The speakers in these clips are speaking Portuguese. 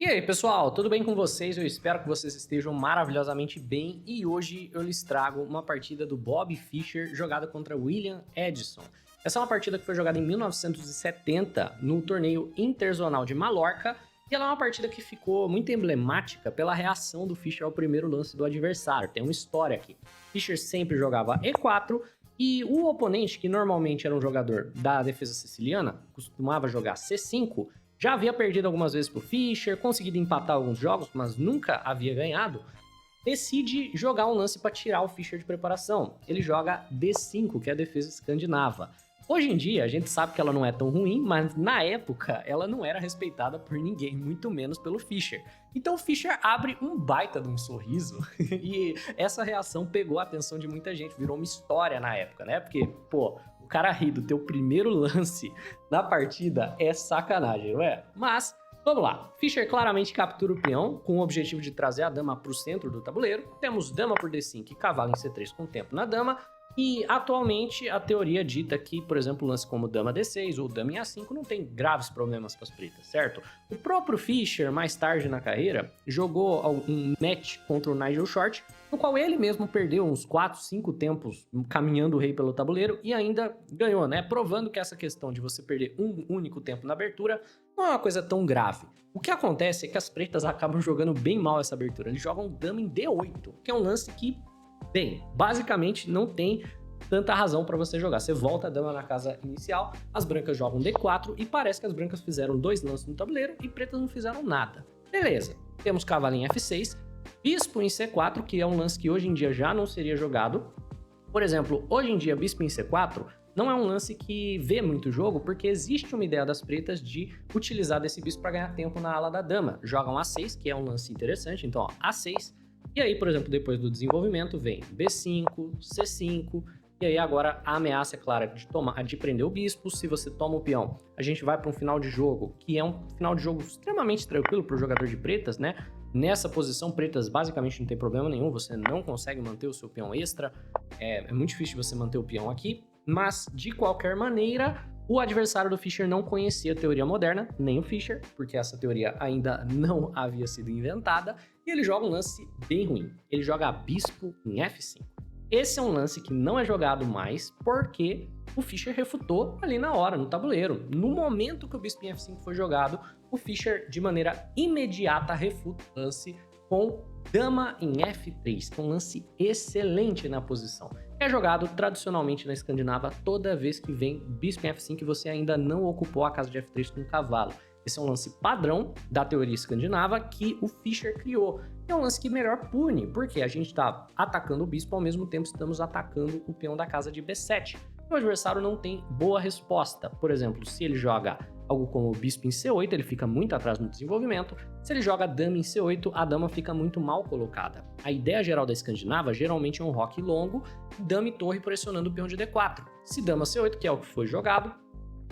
E aí, pessoal, tudo bem com vocês? Eu espero que vocês estejam maravilhosamente bem e hoje eu lhes trago uma partida do Bob Fischer jogada contra William Edson. Essa é uma partida que foi jogada em 1970 no torneio interzonal de Mallorca e ela é uma partida que ficou muito emblemática pela reação do Fischer ao primeiro lance do adversário. Tem uma história aqui. Fischer sempre jogava E4 e o oponente, que normalmente era um jogador da defesa siciliana, costumava jogar C5, já havia perdido algumas vezes pro Fischer, conseguido empatar alguns jogos, mas nunca havia ganhado. Decide jogar um lance para tirar o Fischer de preparação. Ele joga D5, que é a defesa escandinava. Hoje em dia, a gente sabe que ela não é tão ruim, mas na época ela não era respeitada por ninguém, muito menos pelo Fischer. Então o Fischer abre um baita de um sorriso e essa reação pegou a atenção de muita gente, virou uma história na época, né? Porque, pô, o cara rir do teu primeiro lance na partida é sacanagem, não é? Mas, vamos lá. Fischer claramente captura o peão com o objetivo de trazer a dama para o centro do tabuleiro. Temos dama por D5 e cavalo em C3 com tempo na dama. E, atualmente, a teoria dita que, por exemplo, lance como dama D6 ou dama em A5 não tem graves problemas para as pretas, certo? O próprio Fischer, mais tarde na carreira, jogou um match contra o Nigel Short, no qual ele mesmo perdeu uns 4, 5 tempos caminhando o rei pelo tabuleiro e ainda ganhou, né? Provando que essa questão de você perder um único tempo na abertura não é uma coisa tão grave. O que acontece é que as pretas acabam jogando bem mal essa abertura. Eles jogam dama em D8, que é um lance que, bem, basicamente não tem tanta razão para você jogar. Você volta a dama na casa inicial, as brancas jogam D4 e parece que as brancas fizeram 2 lances no tabuleiro e pretas não fizeram nada. Beleza, temos cavalo em F6, bispo em C4, que é um lance que hoje em dia já não seria jogado. Por exemplo, hoje em dia bispo em C4 não é um lance que vê muito jogo, porque existe uma ideia das pretas de utilizar desse bispo para ganhar tempo na ala da dama. Jogam A6, que é um lance interessante, então ó, A6. E aí, por exemplo, depois do desenvolvimento vem B5, C5, e aí agora a ameaça é clara de prender o bispo. Se você toma o peão, a gente vai para um final de jogo, que é um final de jogo extremamente tranquilo para o jogador de pretas, né? Nessa posição, pretas basicamente não tem problema nenhum, você não consegue manter o seu peão extra, é muito difícil você manter o peão aqui, mas de qualquer maneira, o adversário do Fischer não conhecia a teoria moderna, nem o Fischer, porque essa teoria ainda não havia sido inventada, e ele joga um lance bem ruim. Ele joga bispo em F5. Esse é um lance que não é jogado mais porque o Fischer refutou ali na hora, no tabuleiro. No momento que o bispo em F5 foi jogado, o Fischer, de maneira imediata, refuta o lance com dama em F3, que é um lance excelente na posição. É jogado tradicionalmente na escandinava toda vez que vem bispo em F5 e você ainda não ocupou a casa de F3 com cavalo. Esse é um lance padrão da teoria escandinava que o Fischer criou. É um lance que melhor pune, porque a gente está atacando o bispo ao mesmo tempo estamos atacando o peão da casa de B7. O adversário não tem boa resposta. Por exemplo, se ele joga algo como o bispo em C8, ele fica muito atrás no desenvolvimento. Se ele joga dama em C8, a dama fica muito mal colocada. A ideia geral da escandinava geralmente é um roque longo, dama e torre pressionando o peão de D4. Se dama C8, que é o que foi jogado,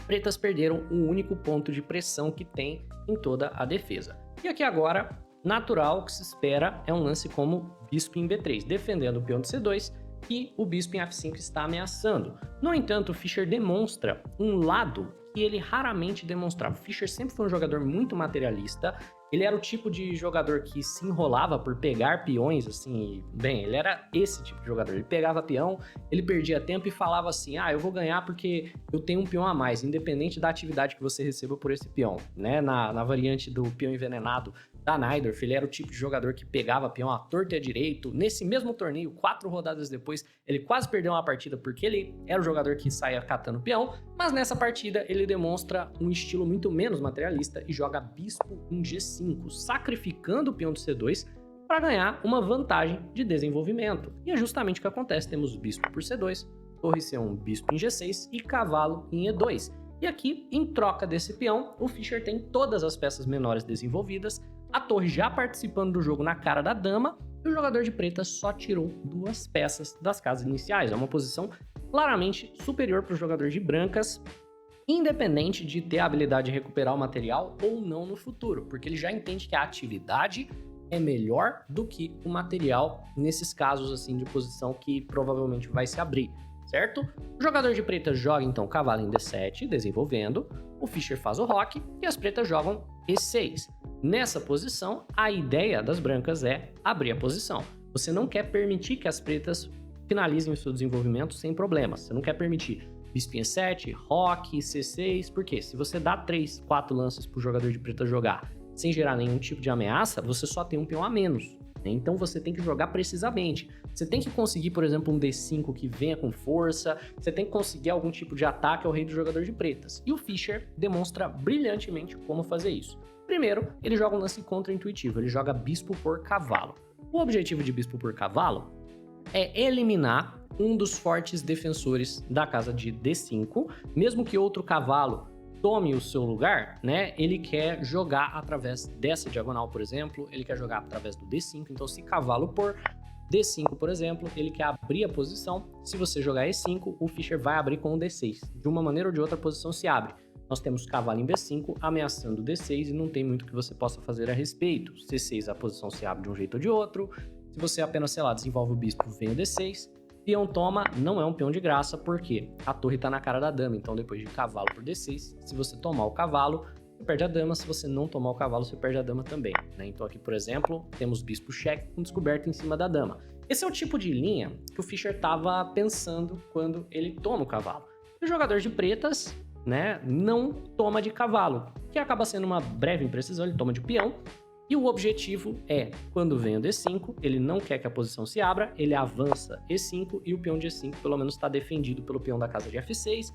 pretas perderam o único ponto de pressão que tem em toda a defesa. E aqui agora, natural, o que se espera é um lance como bispo em B3, defendendo o peão de C2 e o bispo em F5 está ameaçando. No entanto, o Fischer demonstra um lado que ele raramente demonstrava. O Fischer sempre foi um jogador muito materialista. Ele era o tipo de jogador que se enrolava por pegar peões, assim, bem, ele era esse tipo de jogador. Ele pegava peão, ele perdia tempo e falava assim, eu vou ganhar porque eu tenho um peão a mais, independente da atividade que você receba por esse peão, né? Na variante do peão envenenado da Najdorf, ele era o tipo de jogador que pegava peão à torta e à direito. Nesse mesmo torneio, 4 rodadas depois, ele quase perdeu uma partida porque ele era o jogador que saía catando peão, mas nessa partida ele demonstra um estilo muito menos materialista e joga bispo em G5, sacrificando o peão de C2 para ganhar uma vantagem de desenvolvimento. E é justamente o que acontece, temos bispo por C2, torre C1, bispo em G6 e cavalo em E2. E aqui, em troca desse peão, o Fischer tem todas as peças menores desenvolvidas, a torre já participando do jogo na cara da dama, e o jogador de preta só tirou 2 peças das casas iniciais. É uma posição claramente superior para o jogador de brancas, independente de ter a habilidade de recuperar o material ou não no futuro, porque ele já entende que a atividade é melhor do que o material nesses casos assim de posição que provavelmente vai se abrir, certo? O jogador de preta joga então cavalo em D7, desenvolvendo, o Fischer faz o roque e as pretas jogam E6. Nessa posição, a ideia das brancas é abrir a posição. Você não quer permitir que as pretas finalizem o seu desenvolvimento sem problemas. Você não quer permitir bispo em E7, roque, C6, porque se você dá 3, 4 lances para o jogador de preta jogar sem gerar nenhum tipo de ameaça, você só tem um peão a menos. Então você tem que jogar precisamente. Você tem que conseguir, por exemplo, um D5 que venha com força, você tem que conseguir algum tipo de ataque ao rei do jogador de pretas. E o Fischer demonstra brilhantemente como fazer isso. Primeiro, ele joga um lance contra-intuitivo, ele joga bispo por cavalo. O objetivo de bispo por cavalo é eliminar um dos fortes defensores da casa de D5, mesmo que outro cavalo tome o seu lugar, né? Ele quer jogar através dessa diagonal, por exemplo, ele quer jogar através do D5, então se cavalo por D5, por exemplo, ele quer abrir a posição. Se você jogar E5, o Fischer vai abrir com o D6. De uma maneira ou de outra, a posição se abre. Nós temos cavalo em B5 ameaçando D6 e não tem muito que você possa fazer a respeito. C6, a posição se abre de um jeito ou de outro. Se você apenas, sei lá, desenvolve o bispo, vem o D6. Peão toma, não é um peão de graça, porque a torre está na cara da dama, então depois de cavalo por D6, se você tomar o cavalo, você perde a dama, se você não tomar o cavalo, você perde a dama também, né? Então aqui, por exemplo, temos bispo cheque com descoberta em cima da dama. Esse é o tipo de linha que o Fischer estava pensando quando ele toma o cavalo. O jogador de pretas, né, não toma de cavalo, que acaba sendo uma breve imprecisão, ele toma de peão. E o objetivo é, quando vem o D5, ele não quer que a posição se abra, ele avança E5 e o peão de E5 pelo menos está defendido pelo peão da casa de F6.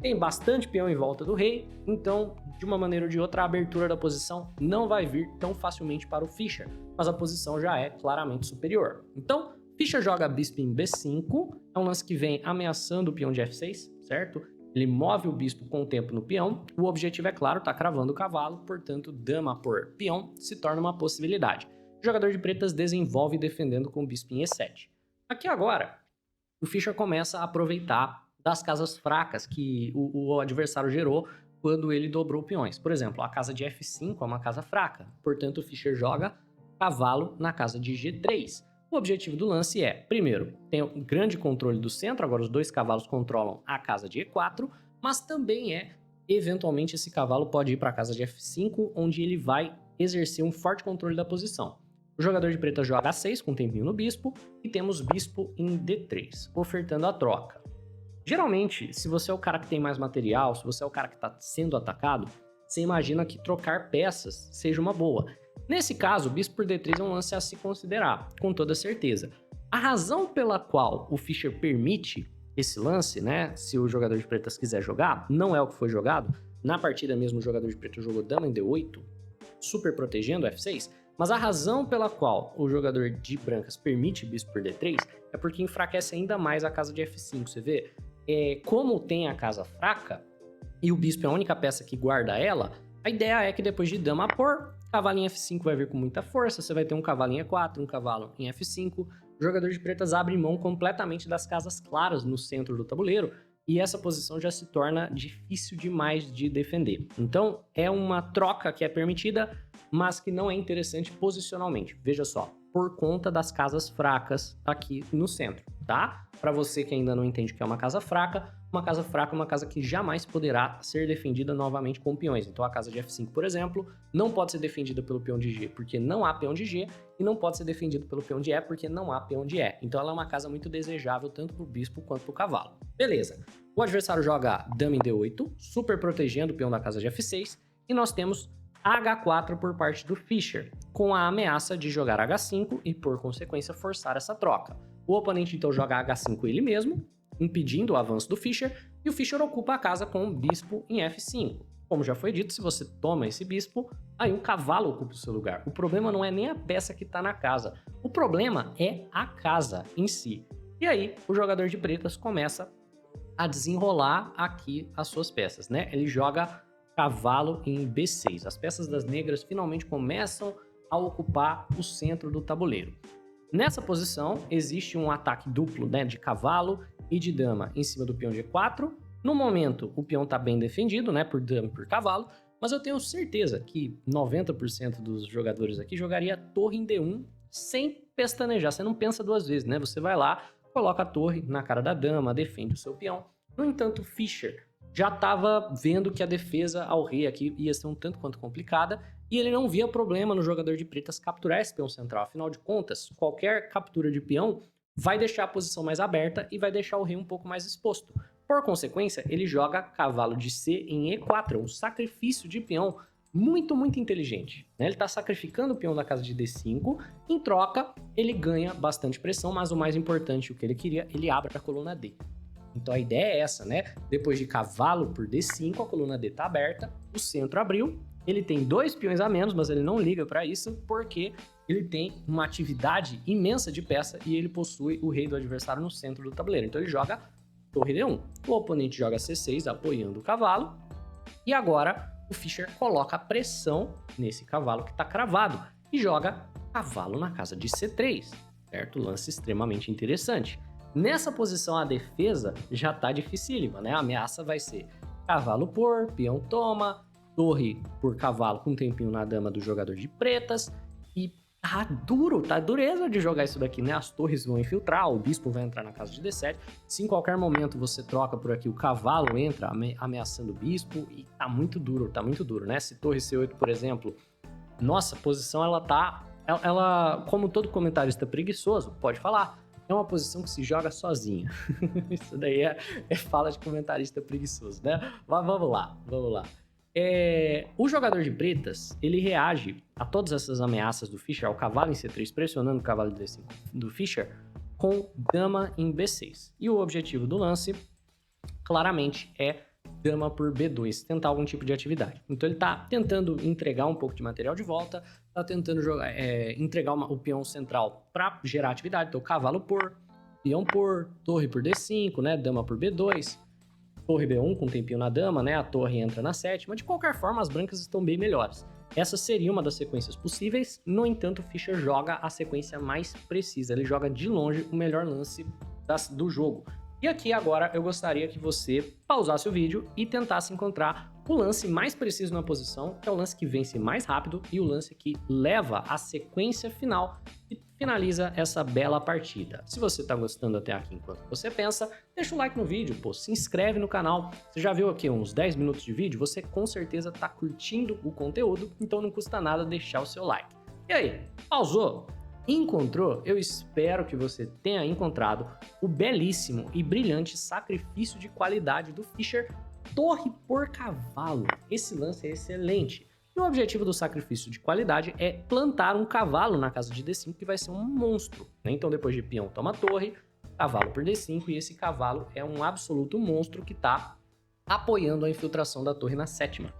Tem bastante peão em volta do rei, então, de uma maneira ou de outra, a abertura da posição não vai vir tão facilmente para o Fischer, mas a posição já é claramente superior. Então, Fischer joga bispo em B5, é um lance que vem ameaçando o peão de F6, certo? Ele move o bispo com o tempo no peão. O objetivo, é claro, tá cravando o cavalo, portanto, dama por peão se torna uma possibilidade. O jogador de pretas desenvolve defendendo com o bispo em E7. Aqui agora, o Fischer começa a aproveitar das casas fracas que o adversário gerou quando ele dobrou peões. Por exemplo, a casa de F5 é uma casa fraca, portanto, o Fischer joga cavalo na casa de G3. O objetivo do lance é, primeiro, tem um grande controle do centro, agora os dois cavalos controlam a casa de E4, mas também eventualmente esse cavalo pode ir para a casa de F5, onde ele vai exercer um forte controle da posição. O jogador de preta joga A6 com um tempinho no bispo, e temos bispo em D3, ofertando a troca. Geralmente, se você é o cara que tem mais material, se você é o cara que está sendo atacado, você imagina que trocar peças seja uma boa. Nesse caso, o bispo por D3 é um lance a se considerar, com toda certeza. A razão pela qual o Fischer permite esse lance, né, se o jogador de pretas quiser jogar, não é o que foi jogado. Na partida mesmo, o jogador de preto jogou dama em D8, super protegendo F6, mas a razão pela qual o jogador de brancas permite bispo por D3 é porque enfraquece ainda mais a casa de F5. Você vê, como tem a casa fraca e o bispo é a única peça que guarda ela, a ideia é que depois de dama por, cavalo em F5 vai vir com muita força, você vai ter um cavalo em E4, um cavalo em F5. O jogador de pretas abre mão completamente das casas claras no centro do tabuleiro e essa posição já se torna difícil demais de defender. Então, é uma troca que é permitida, mas que não é interessante posicionalmente. Veja só, por conta das casas fracas aqui no centro, tá? Para você que ainda não entende o que é uma casa fraca é uma casa que jamais poderá ser defendida novamente com peões. Então a casa de F5, por exemplo, não pode ser defendida pelo peão de G porque não há peão de G, e não pode ser defendida pelo peão de E porque não há peão de E. Então ela é uma casa muito desejável tanto para o bispo quanto para o cavalo. Beleza. O adversário joga dama em D8, super protegendo o peão da casa de F6, e nós temos H4 por parte do Fischer, com a ameaça de jogar H5 e, por consequência, forçar essa troca. O oponente então joga H5 ele mesmo, impedindo o avanço do Fischer, e o Fischer ocupa a casa com o bispo em F5. Como já foi dito, se você toma esse bispo, aí um cavalo ocupa o seu lugar. O problema não é nem a peça que está na casa, o problema é a casa em si. E aí, o jogador de pretas começa a desenrolar aqui as suas peças, né? Ele joga cavalo em B6. As peças das negras finalmente começam a ocupar o centro do tabuleiro. Nessa posição, existe um ataque duplo, né, de cavalo e de dama em cima do peão G4. No momento, o peão está bem defendido, né, por dama e por cavalo, mas eu tenho certeza que 90% dos jogadores aqui jogaria torre em D1 sem pestanejar. Você não pensa duas vezes, né? Você vai lá, coloca a torre na cara da dama, defende o seu peão. No entanto, Fischer já estava vendo que a defesa ao rei aqui ia ser um tanto quanto complicada e ele não via problema no jogador de pretas capturar esse peão central. Afinal de contas, qualquer captura de peão vai deixar a posição mais aberta e vai deixar o rei um pouco mais exposto. Por consequência, ele joga cavalo de C em E4, um sacrifício de peão muito inteligente. Né? Ele está sacrificando o peão da casa de D5, em troca ele ganha bastante pressão, mas o mais importante, o que ele queria, ele abre a coluna D. Então a ideia é essa, né? Depois de cavalo por D5, a coluna D está aberta, o centro abriu, ele tem 2 peões a menos, mas ele não liga para isso, porque ele tem uma atividade imensa de peça e ele possui o rei do adversário no centro do tabuleiro. Então ele joga torre D1. O oponente joga C6, apoiando o cavalo, e agora o Fischer coloca pressão nesse cavalo que está cravado e joga cavalo na casa de C3, certo? Lance extremamente interessante. Nessa posição a defesa já está dificílima, né? A ameaça vai ser cavalo por, peão toma, torre por cavalo com um tempinho na dama do jogador de pretas e tá duro, tá dureza de jogar isso daqui, né? As torres vão infiltrar, o bispo vai entrar na casa de D7. Se em qualquer momento você troca por aqui, o cavalo entra ameaçando o bispo e tá muito duro, né? Se torre C8, por exemplo, nossa, a posição ela, como todo comentarista preguiçoso, pode falar, é uma posição que se joga sozinha. Isso daí é fala de comentarista preguiçoso, né? Mas vamos lá. O jogador de pretas, ele reage a todas essas ameaças do Fischer, ao cavalo em C3, pressionando o cavalo de D5 do Fischer, com dama em B6. E o objetivo do lance, claramente, é dama por B2, tentar algum tipo de atividade. Então ele tá tentando entregar um pouco de material de volta, tá tentando entregar o peão central para gerar atividade. Então cavalo por, peão por, torre por D5, né, dama por B2, torre B1 com um tempinho na dama, né? A torre entra na sétima. De qualquer forma, as brancas estão bem melhores. Essa seria uma das sequências possíveis. No entanto, o Fischer joga a sequência mais precisa. Ele joga de longe o melhor lance do jogo. E aqui agora eu gostaria que você pausasse o vídeo e tentasse encontrar o lance mais preciso na posição, que é o lance que vence mais rápido e o lance que leva à sequência final e finaliza essa bela partida. Se você está gostando até aqui enquanto você pensa, deixa um like no vídeo, pô, se inscreve no canal. Você já viu aqui uns 10 minutos de vídeo? Você com certeza está curtindo o conteúdo, então não custa nada deixar o seu like. E aí, pausou? Encontrou? Eu espero que você tenha encontrado o belíssimo e brilhante sacrifício de qualidade do Fischer, torre por cavalo. Esse lance é excelente. E o objetivo do sacrifício de qualidade é plantar um cavalo na casa de D5, que vai ser um monstro, né? Então depois de peão toma torre, cavalo por D5, e esse cavalo é um absoluto monstro que está apoiando a infiltração da torre na sétima.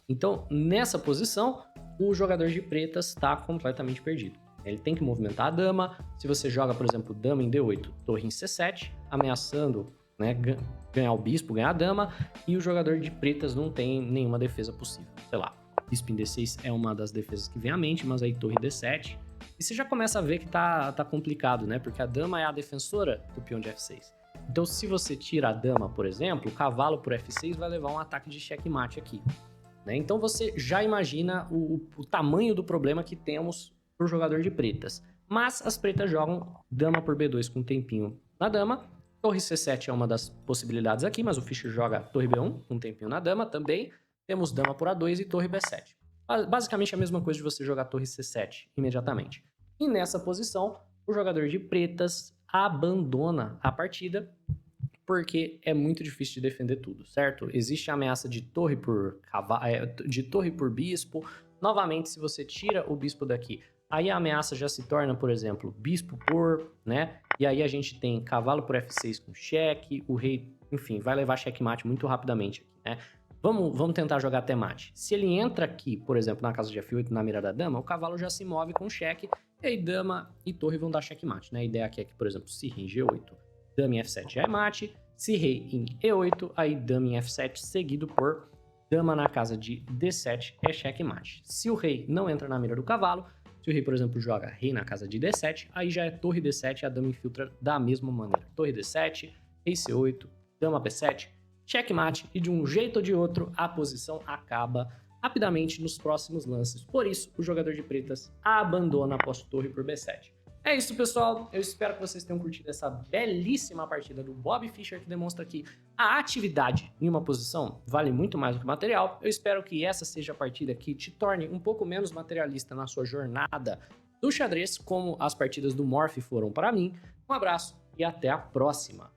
Então, nessa posição, o jogador de pretas está completamente perdido. Ele tem que movimentar a dama. Se você joga, por exemplo, dama em D8, torre em C7, ameaçando, né, ganhar o bispo, ganhar a dama, e o jogador de pretas não tem nenhuma defesa possível. Sei lá, bispo em D6 é uma das defesas que vem à mente, mas aí torre D7. E você já começa a ver que tá complicado, né? Porque a dama é a defensora do peão de F6. Então, se você tira a dama, por exemplo, o cavalo por F6 vai levar um ataque de checkmate aqui, né? Então, você já imagina o tamanho do problema que temos para o jogador de pretas. Mas as pretas jogam dama por B2 com um tempinho na dama. Torre C7 é uma das possibilidades aqui, mas o Fischer joga torre B1 com um tempinho na dama também. Temos dama por A2 e torre B7. Basicamente a mesma coisa de você jogar torre C7 imediatamente. E nessa posição, o jogador de pretas abandona a partida, porque é muito difícil de defender tudo, certo? Existe a ameaça de torre por bispo. Novamente, se você tira o bispo daqui, aí a ameaça já se torna, por exemplo, bispo por, né? E aí a gente tem cavalo por F6 com cheque, o rei, enfim, vai levar checkmate muito rapidamente aqui, né? Vamos tentar jogar até mate. Se ele entra aqui, por exemplo, na casa de F8, na mira da dama, o cavalo já se move com cheque, e aí dama e torre vão dar checkmate, né? A ideia aqui é que, por exemplo, se rei em G8, dama em F7 já é mate, se rei em E8, aí dama em F7 seguido por dama na casa de D7 é checkmate. Se o rei não entra na mira do cavalo, se o rei, por exemplo, joga rei na casa de D7, aí já é torre D7 e a dama infiltra da mesma maneira. Torre D7, rei C8, dama B7, checkmate, e de um jeito ou de outro a posição acaba rapidamente nos próximos lances. Por isso, o jogador de pretas abandona após torre por B7. É isso, pessoal. Eu espero que vocês tenham curtido essa belíssima partida do Bobby Fischer, que demonstra que A atividade em uma posição vale muito mais do que o material. Eu espero que essa seja a partida que te torne um pouco menos materialista na sua jornada do xadrez, como as partidas do Morph foram para mim. Um abraço e até a próxima!